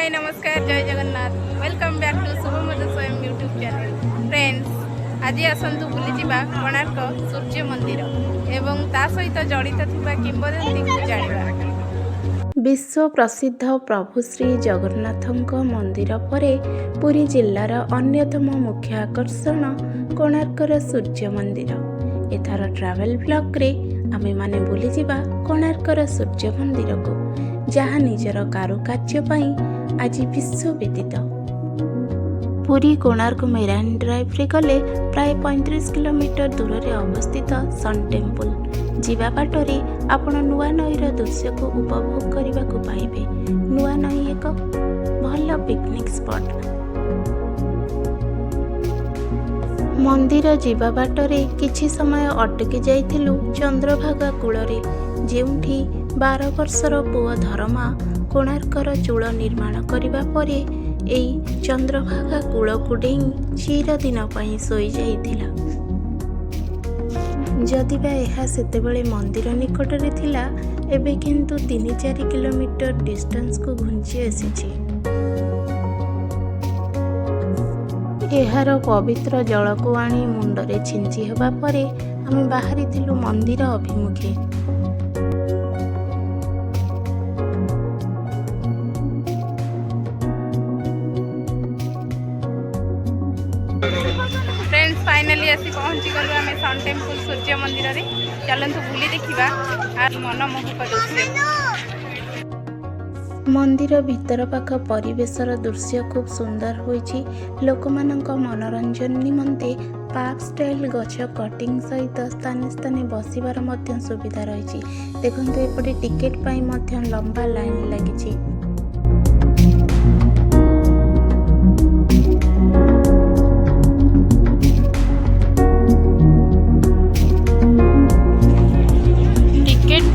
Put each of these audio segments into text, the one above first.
हाय नमस्कार जय Jagannath welcome back to शुभमद स्वयं यूट्यूब चैनल। फ्रेंड्स आज आसतु बुली जावा कोणार्क सूर्य मंदिर एवं ता सहित जड़ित थिबा किंवदंती को जानिबा। विश्व प्रसिद्ध प्रभु श्री जगन्नाथଙ୍କ मंदिर परे पुरी जिल्लार अन्यतम मुख्य आकर्षण कोणार्कर सूर्य मंदिर। एथार ट्रावेल ब्लॉग रे आमे माने बुली जिबा कोणार्कर सूर्य मंदिर को जहाँ निजर कारुकार्य पाई आज विश्व विदित। पुरी कोणार्क मेराइन ड्राइव रे गले प्राय 35 किलोमीटर दूर रे अवस्थित सन टेम्पल जीवा बाटरे आपण नुआ नईर दृश्य को उपभोग करने को पाइबे। नुआ नई एक भल पिकनिक स्पॉट। मंदिर जीवा बाटरे किछि समय अटकी जाइथिलु चंद्रभागा कूଳରେ जेउठी 12 वर्षर पुआ धर्मा कोणार्कर चूल निर्माण करिबा परे एई चंद्रभागा कूलକୁ ଡେଇଁ ଚିର ଦିନ ପାଇଁ ଶୋଇ ଯାଇଥିଲା। जदिबा यह सेतेबेले मंदिर निकटरे थिला एबे किंतु 3-4 किलोमीटर डिस्टेंस को घुंची आसीछि। एहार पवित्र जल को आनी मुंडरे छिंची हेबा परे आमे बाहरी थिलु मंदिर अभिमुखे। फ्रेंड्स फाइनली आसी पहुंची गलु आमे सन टेम्पल सूर्य मंदिर रे। चलंतु बुली देखिबा आज मनमोहक दृश्य। मंदिर भीतर पाख परिवेशर दृश्य खूब सुंदर होइछि। लोकमानंक मनोरंजन निमंते पार्क स्टाइल गछ कटिंग सहित स्थाने स्थाने बसिबार मध्य सुविधा रहिछि। देखंतु एपटे टिकेट पाई मध्य लंबा लाइन लागिछि।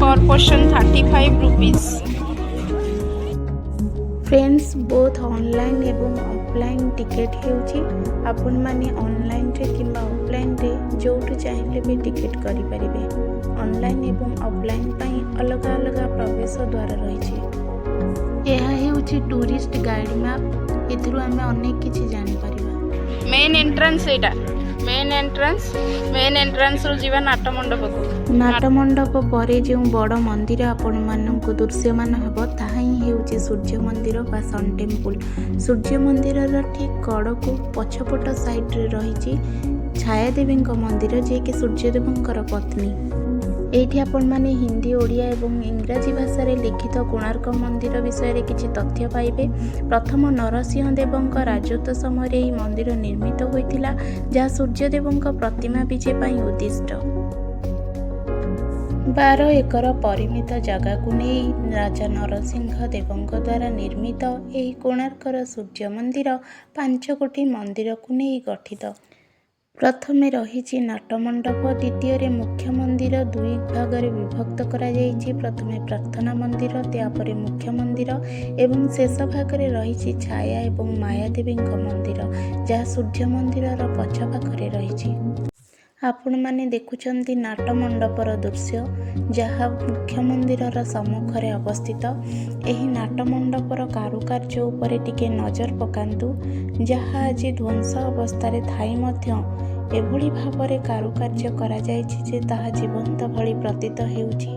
पर person 35 rupees. Friends both online एवं ऑफलाइन टिकेट हेउची। आपण माने ऑनलाइन रे किंबा ऑफलाइन रे जोटु चाहिले भी टिकेट करि परिबे। ऑनलाइन एवं ऑफलाइन पई अलग अलग प्रवेश द्वार रहिछि। एहा हेउची टूरिस्ट गाइड मैप। एथरु हमें अनेक किछि जानि परिबा। मेन एंट्रेंस एटा मेन एंट्रेंस रु जीवा नाट मंडप को। नाट मंडप परे जो बड़ मंदिर आपण मानक दृश्य मान हेबो ताहा ही हेउची सूर्य मंदिर बा सन टेम्पल। सूर्य मंदिर ठीक कड़ को पछपट साइड रे रहिछि छाया देवींक मंदिर जे कि सूर्यदेवंकर पत्नी। एठी आपण माने हिंदी ओडिया एवं इंग्राजी भाषा रे लिखित कोणार्क मंदिर विषय रे किछि तथ्य पाइबे। प्रथम नरसिंह देवंक राजत्व समय एही मंदिर निर्मित होइतिला जहा सूर्यदेवंक प्रतिमा विजे पई उद्दिष्ट। 12 एकर परिमित जगह को नहीं राजा नरसिंह देवंक द्वारा निर्मित एही कोणार्कर सूर्य मंदिर 5 कोटी मंदिर को नहीं गठित। प्रथमे रही नाटमंडप, द्वितीय मुख्य मंदिर 2 भाग रे विभक्त करा जाइछि। प्रथमे प्रार्थना मंदिर, त्यापरे मुख्य मंदिर एवं शेष भाग रे रही छाया एवं माया देवींक मंदिर जहाँ सूर्य मंदिर पछ पाखरे रही। आपण माने देखुचंती नाट मंडपर दृश्य जहाँ मुख्य मंदिर सम्मुख रे अवस्थित। एही नाट मंडपर कारुकार्य उपरे टिके नजर पकांतु जहाँ आज ध्वंस अवस्था रे थाई मध्य एभली भाବରେ कारुकार्य करा जाइछि जे ताहा जीवंत भଳି प्रतीत हेउछि।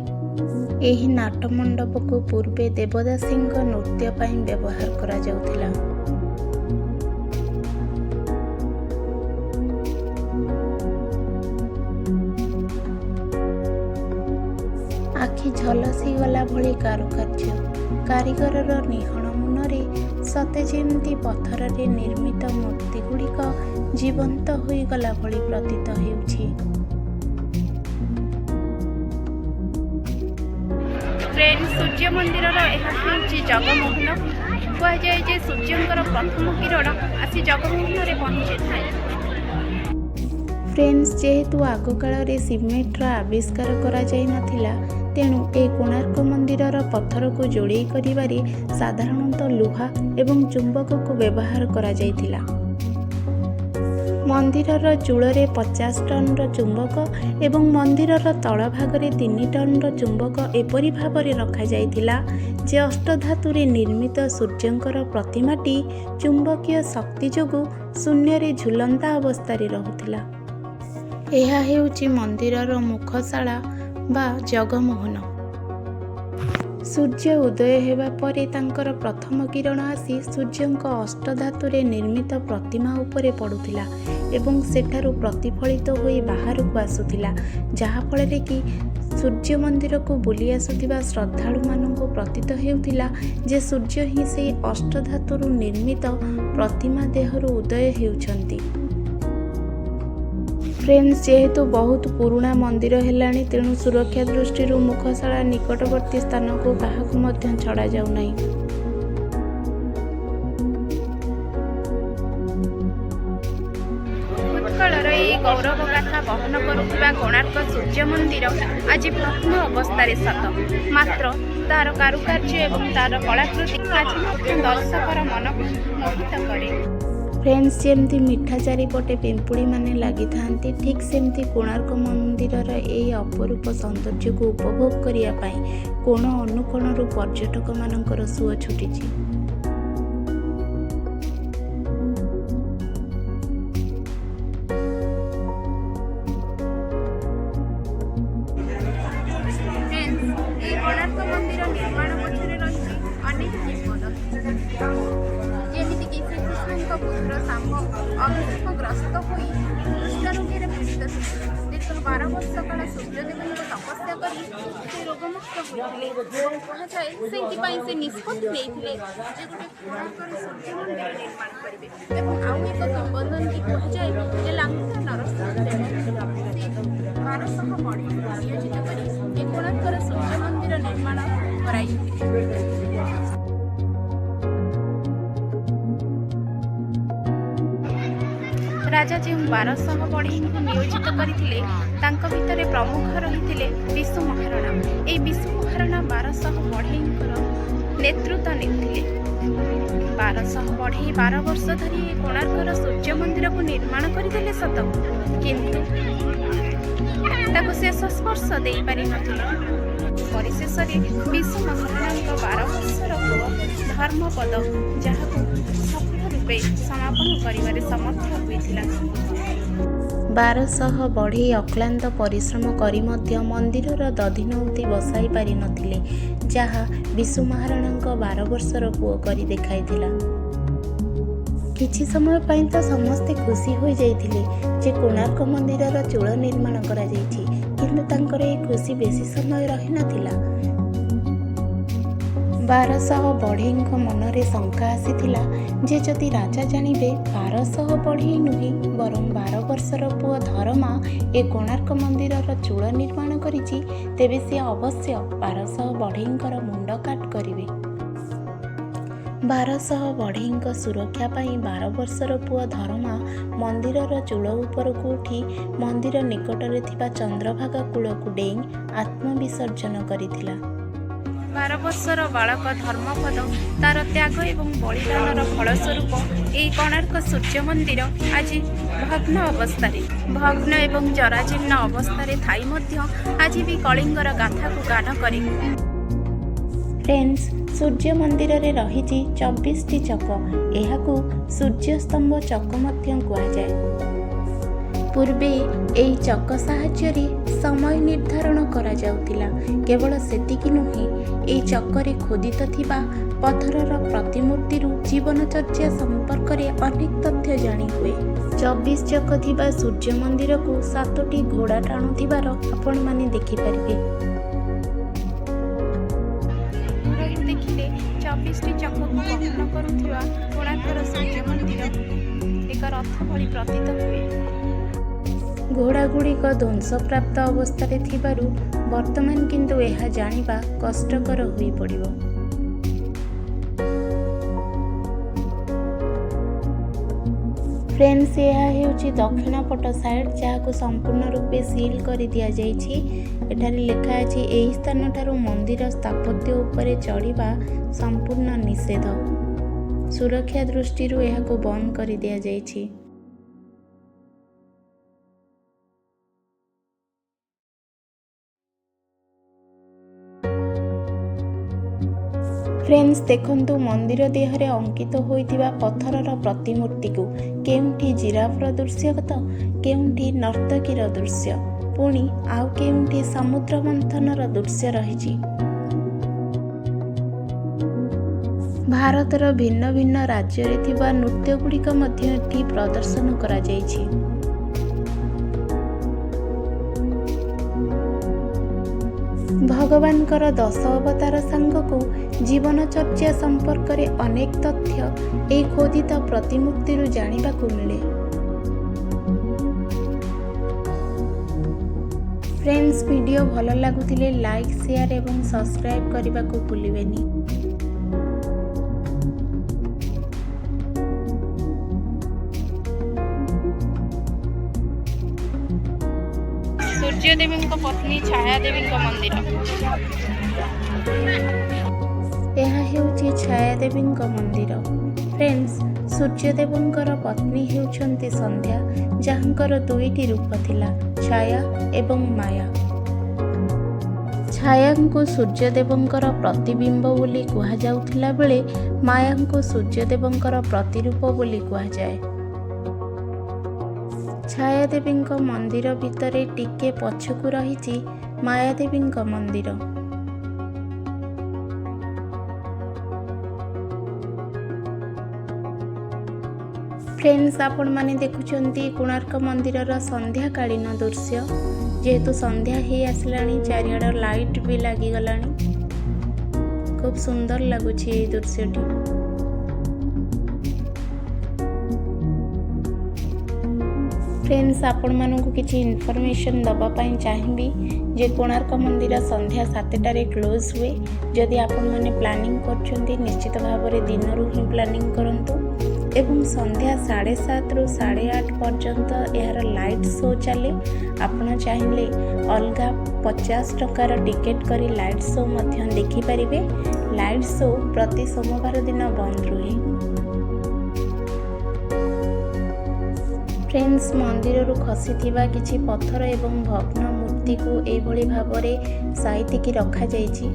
एही नाट मंडप को पूर्वे देवदासींक नृत्य ପାଇଁ व्यवहार करा जाउथिला। आखि झलसी गला भଳି कारुकार्य कारीगरर निहण मुନରେ सते जेमती पत्थर रे निर्मित मूर्ति गुड़िक जीवंत होई गला भଳି प्रतीत हेउछि। फ्रेंड्स सूर्य मंदिर जगमोहन कह जाए जे सूर्यंकर प्रथम किरण आसी जगमोहन रे पहुंची थाए। फ्रेंड्स जेहेतु आग काल सिमेंटर आविष्कार करा जाई नथिला तेणु ए कोणार्क मंदिर पत्थर को जोड़े करिबारे साधारणतः लुहा एवं चुंबक को व्यवहार करा जाइथिला। ମନ୍ଦିରର ଚୂଳରେ 50 ଟନ୍ର ଚୁମ୍ବକ ଏବଂ ମନ୍ଦିରର ତଳ ଭାଗରେ 3 ଟନ୍ର ଚୁମ୍ବକ ଏପରି ଭାବରେ ରଖାଯାଇଥିଲା ଯେ ଅଷ୍ଟଧାତୁରେ ନିର୍ମିତ ସୂର୍ଯ୍ୟଙ୍କର ପ୍ରତିମାଟି ଚୁମ୍ବକୀୟ ଶକ୍ତି ଯୋଗୁଁ ଶୂନ୍ୟରେ ଝୁଲନ୍ତା ଅବସ୍ଥାରେ ରହୁଥିଲା। ଏହା ହେଉଛି ମନ୍ଦିରର ମୁଖଶାଳା ବା ଜଗମୋହନ। ସୂର୍ଯ୍ୟ ଉଦୟ ହେବା ପରେ ତାଙ୍କର ପ୍ରଥମ କିରଣ ଆସି ସୂର୍ଯ୍ୟଙ୍କ ଅଷ୍ଟଧାତୁରେ ନିର୍ମିତ ପ୍ରତିମା ଉପରେ ପଡ଼ୁଥିଲା ଏବଂ ସେଠାରୁ ପ୍ରତିଫଳିତ ହୋଇ ବାହାରକୁ ଆସୁଥିଲା, ଯାହାଫଳରେ କି ସୂର୍ଯ୍ୟ ମନ୍ଦିରକୁ ବୁଲି ଆସୁଥିବା ଶ୍ରଦ୍ଧାଳୁମାନଙ୍କୁ ପ୍ରତୀତ ହେଉଥିଲା ଯେ ସୂର୍ଯ୍ୟ ହିଁ ସେହି ଅଷ୍ଟଧାତୁରୁ ନିର୍ମିତ ପ୍ରତିମା ଦେହରୁ ଉଦୟ ହେଉଛନ୍ତି। ଫ୍ରେଣ୍ଡସ୍, ଯେହେତୁ ବହୁତ ପୁରୁଣା ମନ୍ଦିର ହେଲାଣି, ତେଣୁ ସୁରକ୍ଷା ଦୃଷ୍ଟିରୁ ମୁଖଶାଳା ନିକଟବର୍ତ୍ତୀ ସ୍ଥାନକୁ କାହାକୁ ମଧ୍ୟ ଛଡ଼ାଯାଉନାହିଁ। ଉତ୍କଳର ଏହି ଗୌରବ ଗାଥା ବହନ କରୁଥିବା କୋଣାର୍କ ସୂର୍ଯ୍ୟ ମନ୍ଦିର ଆଜି ଭଗ୍ନ ଅବସ୍ଥାରେ ସତ, ମାତ୍ର ତାର କାରୁକାର୍ଯ୍ୟ ଏବଂ ତାର କଳାକୃତି ଆଜି ମଧ୍ୟ ଦର୍ଶକର ମନକୁ ମୋହିତ କରେ। ଫ୍ରେଣ୍ଡସ୍, ଯେମିତି ମିଠା ଚାରିପଟେ ପିମ୍ପୁଡ଼ିମାନେ ଲାଗିଥାନ୍ତି, ଠିକ୍ ସେମିତି କୋଣାର୍କ ମନ୍ଦିରର ଏହି ଅପରୂପ ସୌନ୍ଦର୍ଯ୍ୟକୁ ଉପଭୋଗ କରିବା ପାଇଁ କୋଣ ଅନୁକୋଣରୁ ପର୍ଯ୍ୟଟକମାନଙ୍କର ସୁଅ ଛୁଟିଛି। ଏହି କୋଣାର୍କ ମନ୍ଦିର ନିର୍ମାଣ ପଛରେ ରହିଛି ଅନେକ କିମ୍ବଦନ୍ତୀ। ଯେମିତିକି ଶ୍ରୀକୃଷ୍ଣଙ୍କ ପୁତ୍ର ଶାମ୍ବ ଅଭିଶାପଗ୍ରସ୍ତ ହୋଇ କୁଷ୍ଠ ରୋଗରେ ପୀଡ଼ିତ ଥିଲେ। ଦୀର୍ଘ 12 ବର୍ଷ କାଳ ସୂର୍ଯ୍ୟଦେବଙ୍କ ତପସ୍ୟା କରି ସେ ରୋଗମୁକ୍ତ ହୋଇଥିଲେ ଏବଂ କୁହାଯାଏ ସେଇଥିପାଇଁ ସେ ନିଷ୍ପତ୍ତି ନେଇଥିଲେ ଯେ ଗୋଟେ କୋଣାର୍କରେ ସୂର୍ଯ୍ୟ ମନ୍ଦିର ନିର୍ମାଣ କରିବେ। ଏବଂ ଆଉ ଏକ କିମ୍ବଦନ୍ତୀ କୁହାଯାଏ ଯେ ଲାଙ୍ଗୁଳା ନରସିଂହ ଦେବ ସେ 1200 ବଢ଼େଇଙ୍କୁ ନିୟୋଜିତ କରି ଏ କୋଣାର୍କର ସୂର୍ଯ୍ୟ ମନ୍ଦିର ନିର୍ମାଣ କରାଇଥିଲେ। ରାଜା ଯେଉଁ 1200 ବଢ଼େଇଙ୍କୁ ନିୟୋଜିତ କରିଥିଲେ ତାଙ୍କ ଭିତରେ ପ୍ରମୁଖ ରହିଥିଲେ ବିଶୁ ମହାରଣା। ଏହି ବିଶୁ ମହାରଣା 1200 ବଢ଼େଇଙ୍କର ନେତୃତ୍ୱ ନେଉଥିଲେ। 1200 ବଢ଼େଇ 12 ବର୍ଷ ଧରି ଏ କୋଣାର୍କର ସୂର୍ଯ୍ୟ ମନ୍ଦିରକୁ ନିର୍ମାଣ କରିଦେଲେ ସତ, କିନ୍ତୁ ତାକୁ ଶେଷ ସ୍ପର୍ଶ ଦେଇପାରିନଥିଲେ। ପରିଶେଷରେ ବିଶୁ ମହାରଣାଙ୍କ 12 ବର୍ଷର ପୁଅ ଧର୍ମପଦ ଯାହାକୁ ସଫଳ ରୂପେ ସମାପନ କରିବାରେ ସମର୍ଥ ହୋଇଥିଲା। 1200 ବଢ଼େଇ ଅକ୍ଲାନ୍ତ ପରିଶ୍ରମ କରି ମଧ୍ୟ ମନ୍ଦିରର ଦଧିନଉତି ବସାଇ ପାରିନଥିଲେ, ଯାହା ବିଶୁ ମହାରଣାଙ୍କ 12 ବର୍ଷର ପୁଅ କରି ଦେଖାଇଥିଲା। କିଛି ସମୟ ପାଇଁ ତ ସମସ୍ତେ ଖୁସି ହୋଇଯାଇଥିଲେ ଯେ କୋଣାର୍କ ମନ୍ଦିରର ଚୂଳ ନିର୍ମାଣ କରାଯାଇଛି, କିନ୍ତୁ ତାଙ୍କର ଏହି ଖୁସି ବେଶୀ ସମୟ ରହିନଥିଲା। 1200 ବଢ଼େଇଙ୍କ ମନରେ ଶଙ୍କା ଆସିଥିଲା ଯେ ଯଦି ରାଜା ଜାଣିବେ 1200 ବଢ଼େଇ ନୁହେଁ ବରଂ 12 ବର୍ଷର ପୁଅ ଧରମା ଏ କୋଣାର୍କ ମନ୍ଦିରର ଚୂଳ ନିର୍ମାଣ କରିଛି, ତେବେ ସେ ଅବଶ୍ୟ 1200 ବଢ଼େଇଙ୍କର ମୁଣ୍ଡ କାଟ କରିବେ। 1200 ବଢ଼େଇଙ୍କ ସୁରକ୍ଷା ପାଇଁ 12 ବର୍ଷର ପୁଅ ଧରମା ମନ୍ଦିରର ଚୂଳ ଉପରକୁ ଉଠି ମନ୍ଦିର ନିକଟରେ ଥିବା ଚନ୍ଦ୍ରଭାଗା କୂଳକୁ ଡେଇଁ ଆତ୍ମବିସର୍ଜନ କରିଥିଲା। 12 ବର୍ଷର ବାଳକ ଧର୍ମପଦ ତାର ତ୍ୟାଗ ଏବଂ ବଳିଦାନର ଫଳସ୍ୱରୂପ ଏହି କୋଣାର୍କ ସୂର୍ଯ୍ୟ ମନ୍ଦିର ଆଜି ଭଗ୍ନ ଏବଂ ଜରାଜୀର୍ଣ୍ଣ ଅବସ୍ଥାରେ ଥାଇ ମଧ୍ୟ ଆଜି ବି କଳିଙ୍ଗର ଗାଥାକୁ ଗାନ କରେ। ଫ୍ରେଣ୍ଡସ୍, ସୂର୍ଯ୍ୟ ମନ୍ଦିରରେ ରହିଛି 24ଟି ଚକ। ଏହାକୁ ସୂର୍ଯ୍ୟସ୍ତମ୍ଭ ଚକ ମଧ୍ୟ କୁହାଯାଏ। ପୂର୍ବେ ଏହି ଚକ ସାହାଯ୍ୟରେ ସମୟ ନିର୍ଦ୍ଧାରଣ କରାଯାଉଥିଲା। କେବଳ ସେତିକି ନୁହେଁ, ଏହି ଚକରେ ଖୋଦିତ ଥିବା ପଥରର ପ୍ରତିମୂର୍ତ୍ତିରୁ ଜୀବନଚର୍ଯ୍ୟା ସମ୍ପର୍କରେ ଅନେକ ତଥ୍ୟ ଜାଣି ହୁଏ। 24 ଚକ ଥିବା ସୂର୍ଯ୍ୟ ମନ୍ଦିରକୁ 7ଟି ଘୋଡ଼ା ଟାଣୁଥିବାର ଆପଣମାନେ ଦେଖିପାରିବେ। ଦେଖିଲେ 24ଟି ଚକକୁ ବହନ କରୁଥିବା କୋଣାର୍କର ସୂର୍ଯ୍ୟ ମନ୍ଦିର ଏକ ରଥ ଭଳି ପ୍ରତୀତ ହୁଏ। ଘୋଡ଼ାଗୁଡ଼ିକ ଧ୍ୱଂସପ୍ରାପ୍ତ ଅବସ୍ଥାରେ ଥିବାରୁ ବର୍ତ୍ତମାନ କିନ୍ତୁ ଏହା ଜାଣିବା କଷ୍ଟକର ହୋଇପଡ଼ିବ। ଫ୍ରେଣ୍ଡସ୍, ଏହା ହେଉଛି ଦକ୍ଷିଣ ପଟ ସାଇଡ୍, ଯାହାକୁ ସମ୍ପୂର୍ଣ୍ଣ ରୂପେ ସିଲ୍ କରି ଦିଆଯାଇଛି। ଏଠାରେ ଲେଖା ଅଛି ଏହି ସ୍ଥାନଠାରୁ ମନ୍ଦିର ସ୍ଥାପତ୍ୟ ଉପରେ ଚଢ଼ିବା ସମ୍ପୂର୍ଣ୍ଣ ନିଷେଧ। ସୁରକ୍ଷା ଦୃଷ୍ଟିରୁ ଏହାକୁ ବନ୍ଦ କରି ଦିଆଯାଇଛି। फ्रेंड्स देखंतु मंदिर देहरे अंकित होइतिबा पत्थरर प्रतिमूर्ति को केउंठी जिराफर दृश्य तो केउंठी नर्तकीर दृश्य पुणी आउ केउंठी समुद्र मंथनर दृश्य रहिछि। भारतर भिन्न भिन्न राज्य रे थिबा नृत्य गुड़िक मध्य एठी प्रदर्शन करा जाइछि। भगवानकर 10 अवतार सांगकु जीवनचर्या संपर्क रे अनेक तथ्य एई खोदित प्रतिमूर्ति रु जानिबाकु मिले। फ्रेंड्स वीडियो भल लागुथिले लाइक शेयर एवं सब्सक्राइब करबाकु भूलिबेनी। सूर्य देवी पत्नी छाया देवी मंदिर। यह हेउछि छाया देवी मंदिर। फ्रेंड्स सूर्यदेवंकर पत्नी हेउछन्ति संध्या जहाँकर दुईटी रूप थिला छाया एवं माया। छायांकु सूर्यदेवंकर प्रतिबिंब बोली कुहा जाउथिला बेले मायांकु सूर्यदेवंकर प्रतिरूप बोली कुहा जाए। छाया देवी मंदिर भितरे टिके पछकु रहिछि माया देवी मंदिर। फ्रेंड्स आपण माने देखुचंती कोणार्क मंदिरर संध्याकालीन दृश्य। जेहेतु संध्या ही आसलानी चारिआड लाइट भी लागी गलानी खूब सुंदर लगुछि ए दृश्यटी। फ्रेंड्स आपण मानकु किछि इनफॉरमेशन दबा पई चाहिबी जे कोणार्क मंदिर संध्या 7टारे क्लोज हुए। जदि आपण माने प्लानिंग करछंती निश्चित भाव रे दिनरु ही प्लानिंग करंतु एवं संध्या 7:30 रु 8:30 पर्यंत यार लाइट शो चले। आपण चाहिए अलगा 50 टकार टिकेट करी लाइट शो मध्य देखि परिबे। लाइट शो प्रति सोमवार दिन बंद रुहे। फ्रेंड्स मंदिर रु खसीथिबा किछि पत्थर एवं भग्न मूर्ति को एभली भाबरे साइतिकी रखा जाइछि।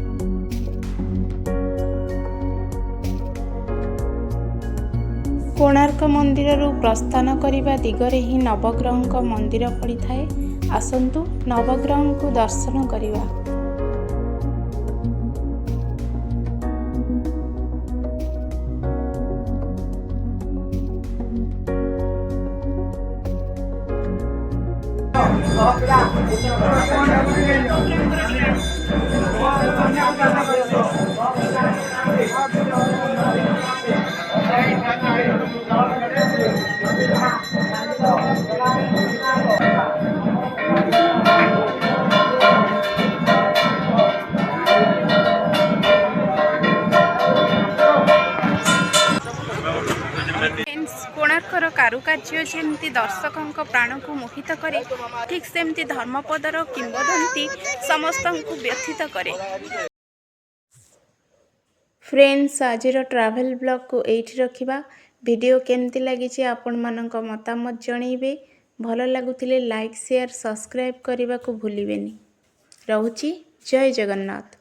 कोणार्क मंदिर रु प्रस्थान करिबा दिगरे ही नवग्रह मंदिर पड़ी थाए। आसंतु नवग्रह को दर्शन करिबा। कोणार्कर कारुकार्य जेमती दर्शकों प्राण को मोहित करे ठीक सेमती धर्मपदर किंवदंती समस्त को व्यथित करे। फ्रेंड्स आजिर ट्रैवल ब्लॉग को एठी रखिबा। वीडियो केमती लागिछि आपण मानक मतामत जणैबे। भल लागुथिले लाइक शेयर सब्सक्राइब करने को भूलिबेनी। रहुछि जय जगन्नाथ।